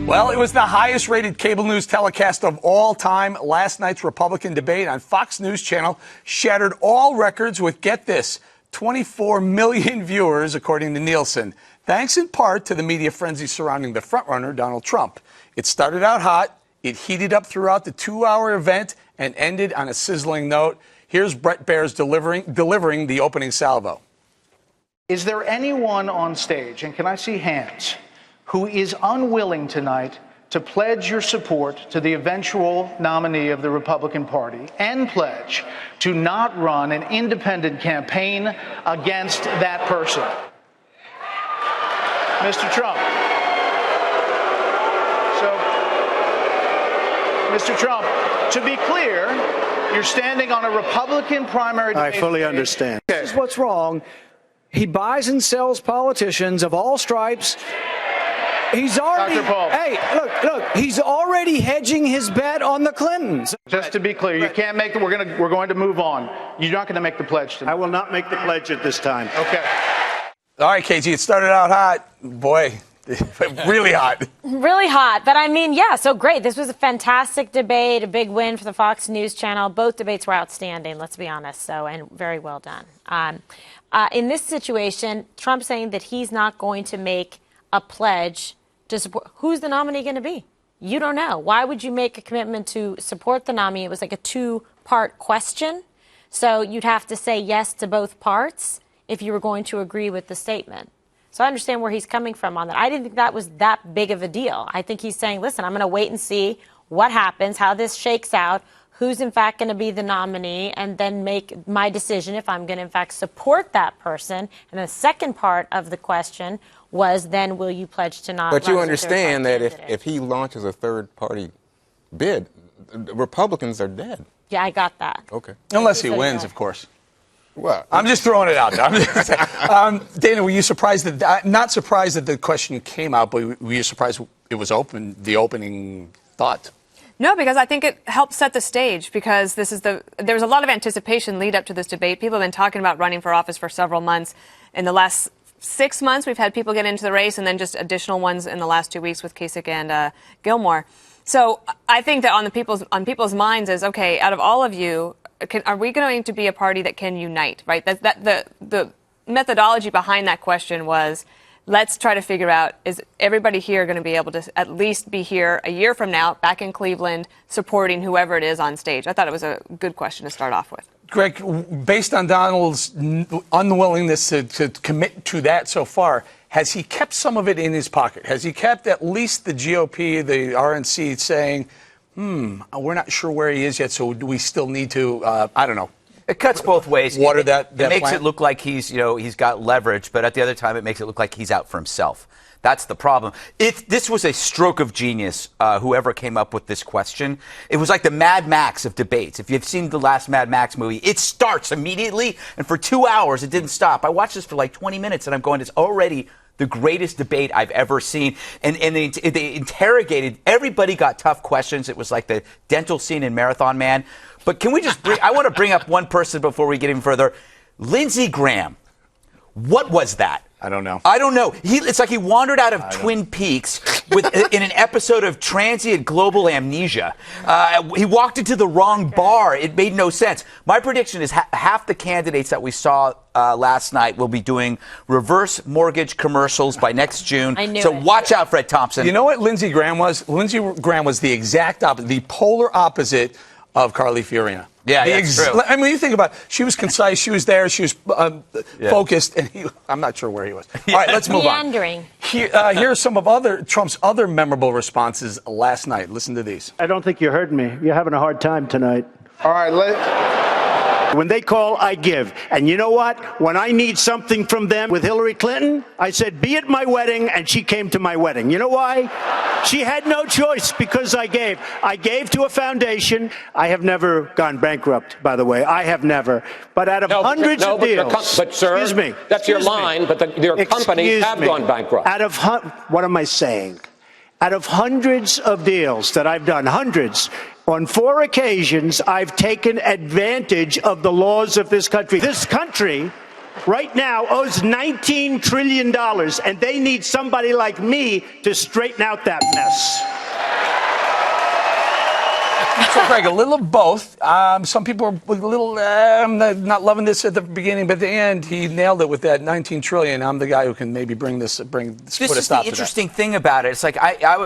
Well, it was the highest-rated cable news telecast of all time. Last night's Republican debate on Fox News Channel shattered all records with, get this, 24 million viewers, according to Nielsen, thanks in part to the media frenzy surrounding the frontrunner, Donald Trump. It started out hot, it heated up throughout the 2-hour event, and ended on a sizzling note. Here's Brett Baers delivering the opening salvo. Is there anyone on stage, and can I see hands, who is unwilling tonight to pledge your support to the eventual nominee of the Republican Party and pledge to not run an independent campaign against that person? Mr. Trump. So, Mr. Trump, to be clear, you're standing on a Republican primary debate. I fully understand. This is what's wrong. He buys and sells politicians of all stripes. He's already, hey, look, he's already hedging his bet on the Clintons. Just to be clear, you can't make the, we're going to move on. You're not going to make the pledge tonight. I will not make the pledge at this time. Okay. All right, KG, it started out hot. Boy, really hot. Really hot. But I mean, yeah, so great. This was a fantastic debate, a big win for the Fox News Channel. Both debates were outstanding, let's be honest, and very well done. In this situation, Trump saying that he's not going to make a pledge to support. Who's the nominee going to be? You don't know. Why would you make a commitment to support the nominee? It was like a two-part question. So you'd have to say yes to both parts if you were going to agree with the statement. So I understand where he's coming from on that. I didn't think that was that big of a deal. I think he's saying, listen, I'm going to wait and see what happens, how this shakes out, who's in fact going to be the nominee, and then make my decision if I'm going to in fact support that person. And the second part of the question was, then will you pledge to not? But you understand that if he launches a third-party bid, Republicans are dead. Yeah, I got that. Okay. Unless he wins, of course. Well, I'm just throwing it out there. Dana, were you surprised that, not surprised that the question came out, but were you surprised it was open, the opening thought? No, because I think it helps set the stage, because there's a lot of anticipation lead up to this debate. People have been talking about running for office for several months. In the last 6 months, we've had people get into the race, and then just additional ones in the last 2 weeks with Kasich and Gilmore. So I think that on people's minds is, okay, out of all of you, are we going to be a party that can unite, right? The methodology behind that question was, let's try to figure out, is everybody here going to be able to at least be here a year from now, back in Cleveland, supporting whoever it is on stage? I thought it was a good question to start off with. Greg, based on Donald's unwillingness to commit to that so far, has he kept some of it in his pocket? Has he kept at least the GOP, the RNC, saying, we're not sure where he is yet, so do we still need to, I don't know. It cuts both ways. Water that it makes plan? it look like he's got leverage, but at the other time, it makes it look like he's out for himself. That's the problem. This was a stroke of genius, whoever came up with this question. It was like the Mad Max of debates. If you've seen the last Mad Max movie, it starts immediately, and for 2 hours, it didn't stop. I watched this for like 20 minutes, and I'm going, it's already the greatest debate I've ever seen. And they interrogated, everybody got tough questions. It was like the dental scene in Marathon Man. But can we just I want to bring up one person before we get even further. Lindsey Graham. What was that? I don't know. It's like he wandered out of Twin Peaks in an episode of transient global amnesia. He walked into the wrong bar. It made no sense. My prediction is half the candidates that we saw last night will be doing reverse mortgage commercials by next June. Watch out, Fred Thompson. You know what Lindsey Graham was? Lindsey Graham was the exact opposite, the polar opposite of Carly Fiorina. Yeah, that's true. I mean, you think about it. She was concise. She was there. She was focused. And I'm not sure where he was. All right, let's move on. Meandering. Here are some of Trump's other memorable responses last night. Listen to these. I don't think you heard me. You're having a hard time tonight. All right, when they call, I give. And you know what? When I need something from them with Hillary Clinton, I said, be at my wedding, and she came to my wedding. You know why? She had no choice, because I gave. I gave to a foundation. I have never gone bankrupt, by the way. I have never. But out of hundreds of deals. But, sir, excuse me. That's your line, but your companies have gone bankrupt. What am I saying? Out of hundreds of deals that I've done, hundreds, on 4 occasions, I've taken advantage of the laws of this country. This country right now owes $19 trillion, and they need somebody like me to straighten out that mess. So, Craig, a little of both. Some people are a little not loving this at the beginning, but at the end, he nailed it with that $19 trillion. I'm the guy who can maybe put a stop to that. This is the interesting thing about it. It's like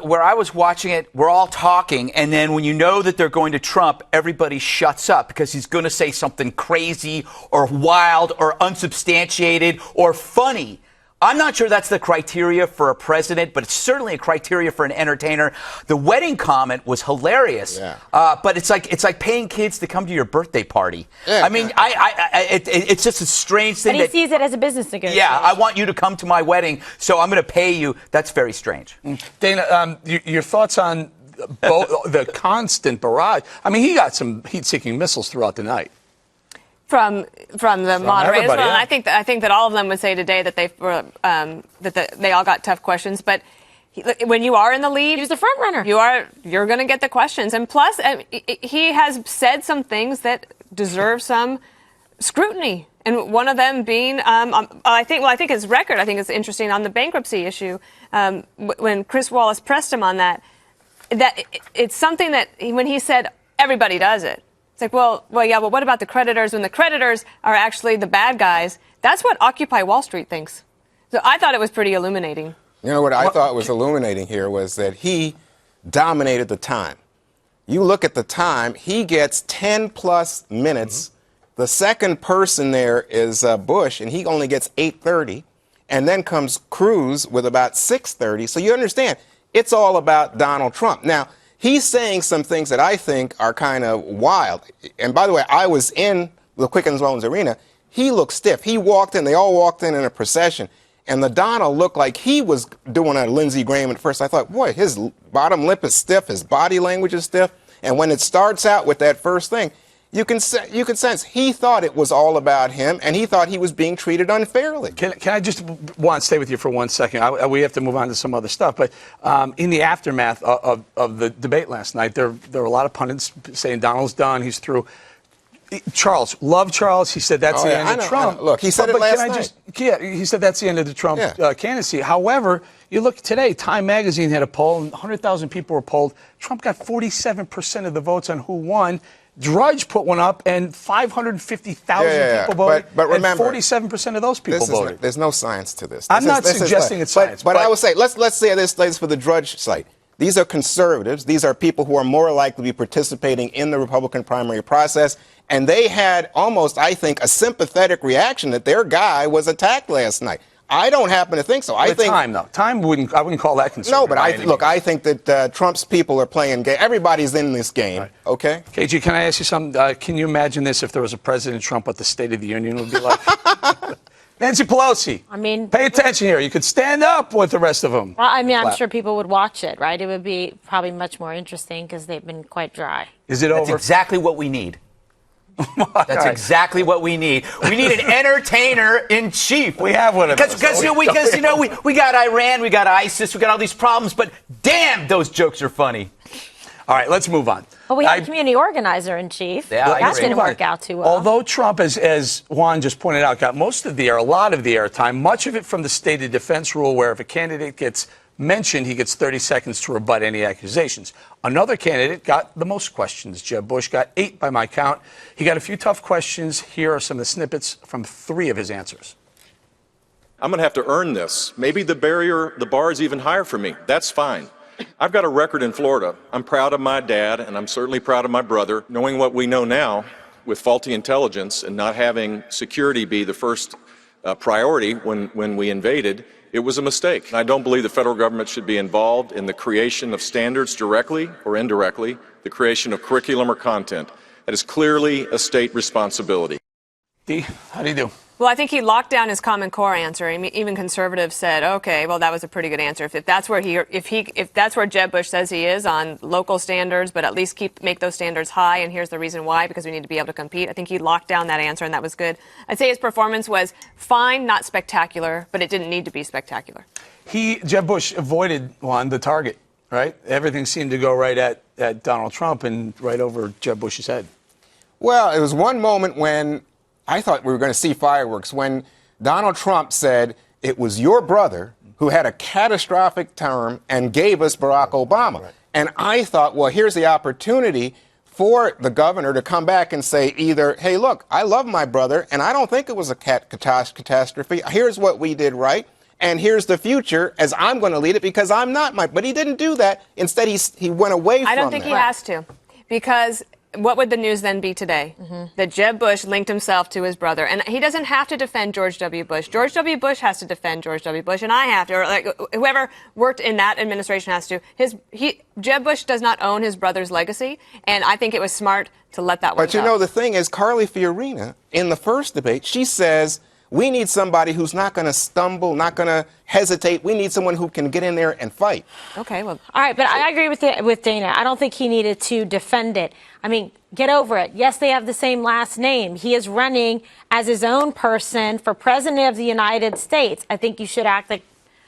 where I was watching it, we're all talking, and then when you know that they're going to Trump, everybody shuts up because he's going to say something crazy or wild or unsubstantiated or funny. I'm not sure that's the criteria for a president, but it's certainly a criteria for an entertainer. The wedding comment was hilarious, but it's like paying kids to come to your birthday party. Yeah, I mean, it's just a strange thing. But he sees it as a business negotiation. Yeah, I want you to come to my wedding, so I'm going to pay you. That's very strange. Dana, your thoughts on the constant barrage? I mean, he got some heat-seeking missiles throughout the night. From the moderators. Well, yeah. I think that all of them would say today that they all got tough questions. But when you are in the lead, he was the front runner. You're going to get the questions. And plus, he has said some things that deserve some scrutiny. And one of them being, I think his record. I think it's interesting on the bankruptcy issue. When Chris Wallace pressed him on that it's something that when he said everybody does it. It's like, well, yeah, but what about the creditors? When the creditors are actually the bad guys, that's what Occupy Wall Street thinks. So I thought it was pretty illuminating. You know what I thought was illuminating here was that he dominated the time. You look at the time, he gets 10 plus minutes. Mm-hmm. The second person there is Bush, and he only gets 8:30. And then comes Cruz with about 6:30. So you understand, it's all about Donald Trump. Now, he's saying some things that I think are kind of wild. And by the way, I was in the Quicken Loans Arena. He looked stiff. He walked in. They all walked in a procession. And the Donald looked like he was doing a Lindsey Graham at first. I thought, boy, his bottom lip is stiff. His body language is stiff. And when it starts out with that first thing, you can sense he thought it was all about him, and he thought he was being treated unfairly. Can I just want to stay with you for 1 second? We have to move on to some other stuff. But in the aftermath of the debate last night, there were a lot of pundits saying Donald's done, he's through. Charles, love Charles. He said that's the end of Trump. Look, he said it last night. He said that's the end of the Trump candidacy. However, you look today, Time Magazine had a poll, and 100,000 people were polled. Trump got 47% of the votes on who won. Drudge put one up, and 550,000 people voted. But remember, and 47% of those people voted. There's no science to this. I'm not suggesting it's science. But I will say, let's say this for the Drudge site. These are conservatives. These are people who are more likely to be participating in the Republican primary process. And they had almost, I think, a sympathetic reaction that their guy was attacked last night. I don't happen to think so. I think Time, though. I wouldn't call that conservative. No, but I think that Trump's people are playing game. Everybody's in this game. Right. Okay. KG, can I ask you something? Can you imagine this if there was a President Trump, what the State of the Union would be like? Nancy Pelosi. I mean, pay attention here. You could stand up with the rest of them. Well, I mean, I'm sure people would watch it, right? It would be probably much more interesting because they've been quite dry. Is it over? That's exactly what we need. That's exactly what we need. We need an entertainer in chief. We have one of those. Because we got Iran, we got ISIS, we got all these problems, but damn, those jokes are funny. All right, let's move on. Well, we have a community organizer in chief. Yeah, that didn't work out too well. Although Trump, as Juan just pointed out, got most of a lot of the airtime, much of it from the state of defense rule, where if a candidate gets mentioned, he gets 30 seconds to rebut any accusations. Another candidate got the most questions. Jeb Bush got 8 by my count. He got a few tough questions. Here are some of the snippets from 3 of his answers. I'm going to have to earn this. Maybe the bar is even higher for me. That's fine. I've got a record in Florida. I'm proud of my dad, and I'm certainly proud of my brother. Knowing what we know now with faulty intelligence and not having security be the first priority when we invaded, it was a mistake. I don't believe the federal government should be involved in the creation of standards directly or indirectly, the creation of curriculum or content. That is clearly a state responsibility. Dee, how do you do? Well, I think he locked down his Common Core answer. I mean, even conservatives said, "Okay, well, that was a pretty good answer." If that's where if that's where Jeb Bush says he is on local standards, but at least make those standards high, and here's the reason why: because we need to be able to compete. I think he locked down that answer, and that was good. I'd say his performance was fine, not spectacular, but it didn't need to be spectacular. Jeb Bush avoided the target, right? Everything seemed to go right at Donald Trump and right over Jeb Bush's head. Well, it was one moment when I thought we were going to see fireworks when Donald Trump said it was your brother who had a catastrophic term and gave us Barack Obama. Right. And I thought, well, here's the opportunity for the governor to come back and say either, hey, look, I love my brother, and I don't think it was a catastrophe. Here's what we did right. And here's the future as I'm going to lead it because I'm not but he didn't do that. Instead, he went away from that. I don't think he has to, because what would the news then be today? That Jeb Bush linked himself to his brother. And he doesn't have to defend George W. Bush. George W. Bush has to defend George W. Bush, and I have to, or like whoever worked in that administration has to. Jeb Bush does not own his brother's legacy, and I think it was smart to let that one go. But you know, the thing is, Carly Fiorina, in the first debate, she says, we need somebody who's not going to stumble, not going to hesitate. We need someone who can get in there and fight. Okay, well. All right, but I agree with Dana. I don't think he needed to defend it. I mean, get over it. Yes, they have the same last name. He is running as his own person for president of the United States. I think you should act like,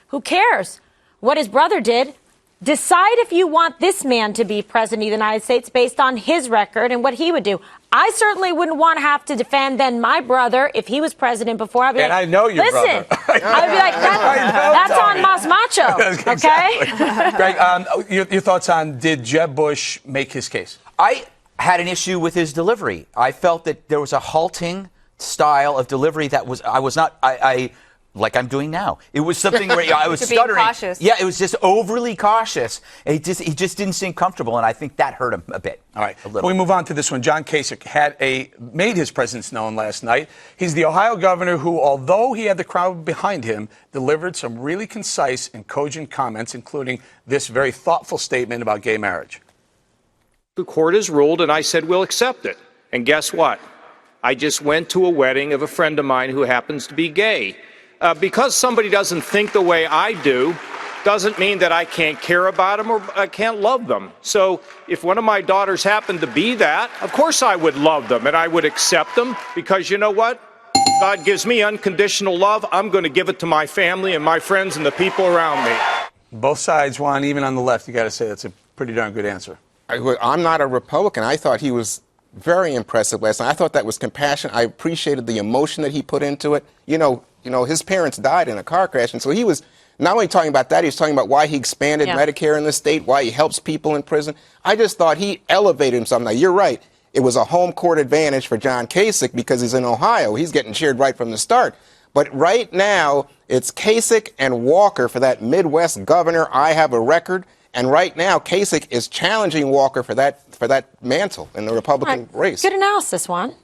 who cares what his brother did? Decide if you want this man to be president of the United States based on his record and what he would do. I certainly wouldn't want to have to defend then my brother if he was president before. I'd be and like, I know your listen, brother. I would be like, that's on Mas Macho, okay? Greg, your thoughts on, did Jeb Bush make his case? I had an issue with his delivery. I felt that there was a halting style of delivery that I was not like I'm doing now. It was something where I was stuttering. Cautious. Yeah, it was just overly cautious. He just didn't seem comfortable, and I think that hurt him a bit. All right. Before we move on to this one, John Kasich made his presence known last night. He's the Ohio governor who, although he had the crowd behind him, delivered some really concise and cogent comments, including this very thoughtful statement about gay marriage. The court has ruled, and I said we'll accept it. And guess what? I just went to a wedding of a friend of mine who happens to be gay. Because somebody doesn't think the way I do, doesn't mean that I can't care about them or I can't love them. So if one of my daughters happened to be that, of course I would love them and I would accept them, because you know what? God gives me unconditional love. I'm going to give it to my family and my friends and the people around me. Both sides, Juan, even on the left, you got to say that's a pretty darn good answer. I'm not a Republican. I thought he was very impressive last night. I thought that was compassion. I appreciated the emotion that he put into it. You know, his parents died in a car crash, and so he was not only talking about that, he was talking about why he expanded Medicare in the state, why he helps people in prison. I just thought he elevated himself. Now, you're right. It was a home court advantage for John Kasich because he's in Ohio. He's getting cheered right from the start. But right now, it's Kasich and Walker for that Midwest governor. I have a record. And right now, Kasich is challenging Walker for that mantle in the Republican race. Good analysis, Juan.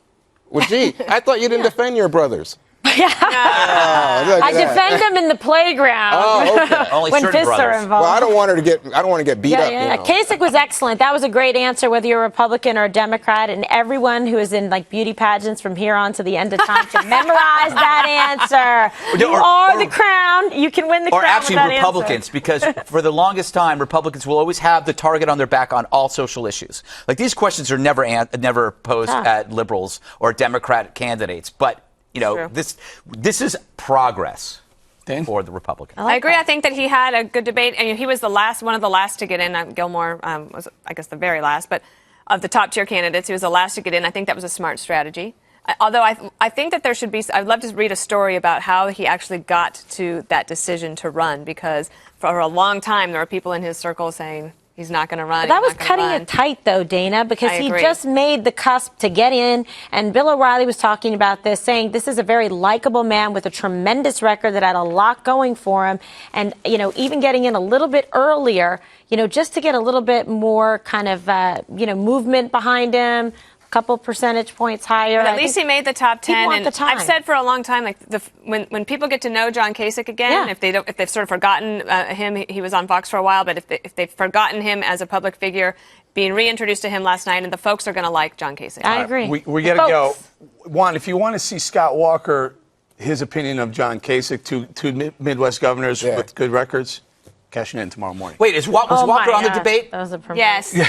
Well, gee, I thought you didn't defend your brothers. I defend them in the playground when fists are involved. Well, I don't want to get beat up. Yeah. Kasich was excellent. That was a great answer, whether you're a Republican or a Democrat, and everyone who is in like beauty pageants from here on to the end of time should memorize that answer. You are the crown. You can win the crown. Or actually, with that Republicans, answer. because for the longest time, Republicans will always have the target on their back on all social issues. Like these questions are never posed at liberals or Democrat candidates, but. You know, this is progress for the Republicans. I agree. I think that he had a good debate, and he was one of the last to get in. Gilmore was, I guess, the very last, but of the top tier candidates, he was the last to get in. I think that was a smart strategy. Although I think that there should be, I'd love to read a story about how he actually got to that decision to run, because for a long time there were people in his circle saying, he's not going to run. But that was cutting it tight, though, Dana, because he just made the cusp to get in. And Bill O'Reilly was talking about this, saying this is a very likable man with a tremendous record that had a lot going for him. And, you know, even getting in a little bit earlier, you know, just to get a little bit more kind of, movement behind him. Couple percentage points higher. But at least he made the top 10. And I've said for a long time, like when people get to know John Kasich again, if they've sort of forgotten him, he was on Fox for a while, but if they've forgotten him as a public figure, being reintroduced to him last night, and the folks are going to like John Kasich. I agree. We got to go. Juan, if you want to see Scott Walker, his opinion of John Kasich, two Midwest governors with good records. Cashing in tomorrow morning. Wait, was Walker on the debate? That was a yes. He did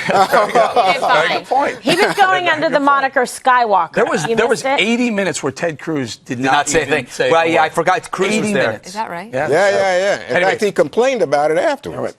fine. He was going under the moniker Skywalker. There was 80 minutes where Ted Cruz did not say a thing. Well, I forgot Cruz was there. Is that right? Yeah. In fact, he complained about it afterwards.